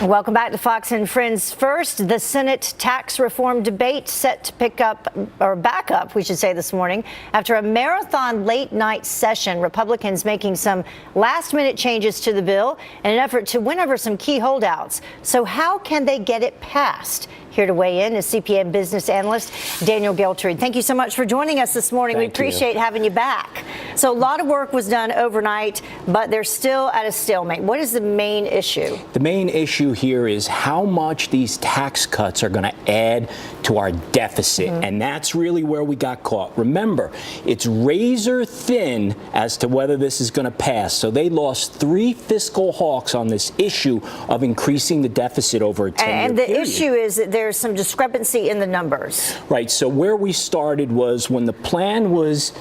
Welcome back to Fox and Friends. First, the Senate tax reform debate set to pick up, or back up, we should say, this morning. After a marathon late-night session, Republicans making some last-minute changes to the bill in an effort to win over some key holdouts. So how can they get it passed? Here to weigh in is CPA business analyst Daniel Geltrude. Thank you so much for joining us this morning. We appreciate having you back. So a lot of work was done overnight, but they're still at a stalemate. What is the main issue? The main issue here is how much these tax cuts are going to add to our deficit. And that's really where we got caught. Remember, it's razor thin as to whether this is going to pass. So they lost 3 fiscal hawks on this issue of increasing the deficit over a 10-year period. And the issue is that there's some discrepancy in the numbers. Right. So where we started was when the plan was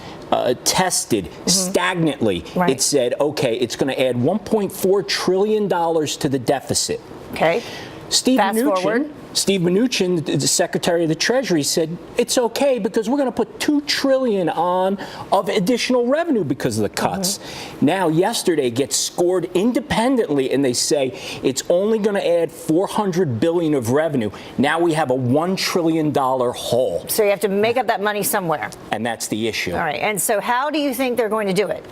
tested stagnantly. It said, okay, it's going to add $1.4 trillion to the deficit. Okay. Steve Mnuchin, the Secretary of the Treasury, said it's okay because we're going to put $2 trillion on of additional revenue because of the cuts. Now, yesterday gets scored independently, and they say it's only going to add $400 billion of revenue. Now we have a $1 trillion hole. So you have to make up that money somewhere. And that's the issue. All right. And so how do you think they're going to do it?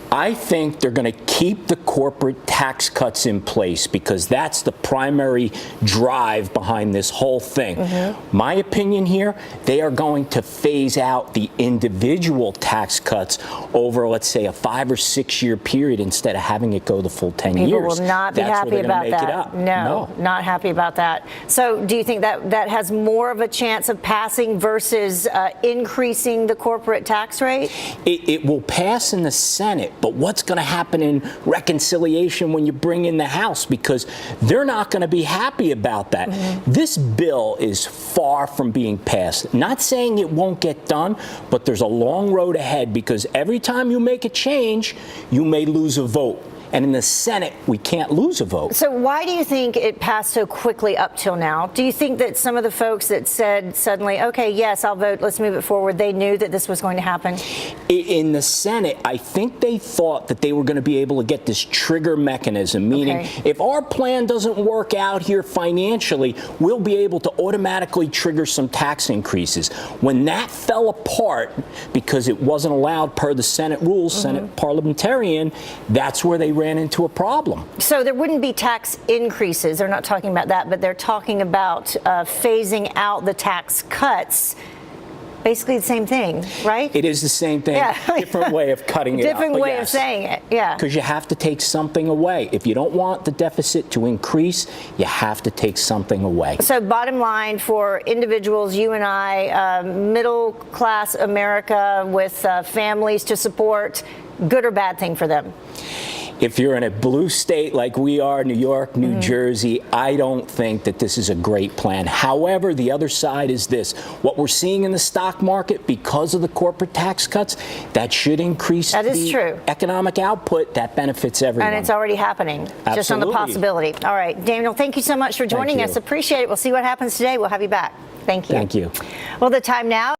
I think they're going to keep the corporate tax cuts in place because that's the primary drive behind this whole thing. My opinion here, they are going to phase out the individual tax cuts over, let's say, a 5 or 6 year period instead of having it go the full 10 years. People will not be happy about that. No, not happy about that. So do you think that that has more of a chance of passing versus increasing the corporate tax rate? It will pass in the Senate. But what's going to happen in reconciliation when you bring in the House? Because they're not going to be happy about that. This bill is far from being passed. Not saying it won't get done, but there's a long road ahead because every time you make a change, you may lose a vote. And in the Senate, we can't lose a vote. So why do you think it passed so quickly up till now? Do you think that some of the folks that said suddenly, okay, yes, I'll vote, let's move it forward, they knew that this was going to happen? In the Senate, I think they thought that they were going to be able to get this trigger mechanism, meaning if our plan doesn't work out here financially, we'll be able to automatically trigger some tax increases. When that fell apart because it wasn't allowed per the Senate rules, Senate parliamentarian, that's where they ran into a problem. So there wouldn't be tax increases. They're not talking about that, but they're talking about phasing out the tax cuts. Basically the same thing, right? It is the same thing. Yeah. Different way of cutting it out. Different way of saying it, yeah. Because you have to take something away. If you don't want the deficit to increase, you have to take something away. So bottom line for individuals, you and I, middle class America with families to support, good or bad thing for them? If you're in a blue state like we are, New York, New Jersey, I don't think that this is a great plan. However, the other side is this. What we're seeing in the stock market because of the corporate tax cuts, that should increase the economic output. That benefits everyone. And it's already happening, just on the possibility. All right, Daniel, thank you so much for joining us. Appreciate it. We'll see what happens today. We'll have you back. Thank you. Thank you. Well, the time now.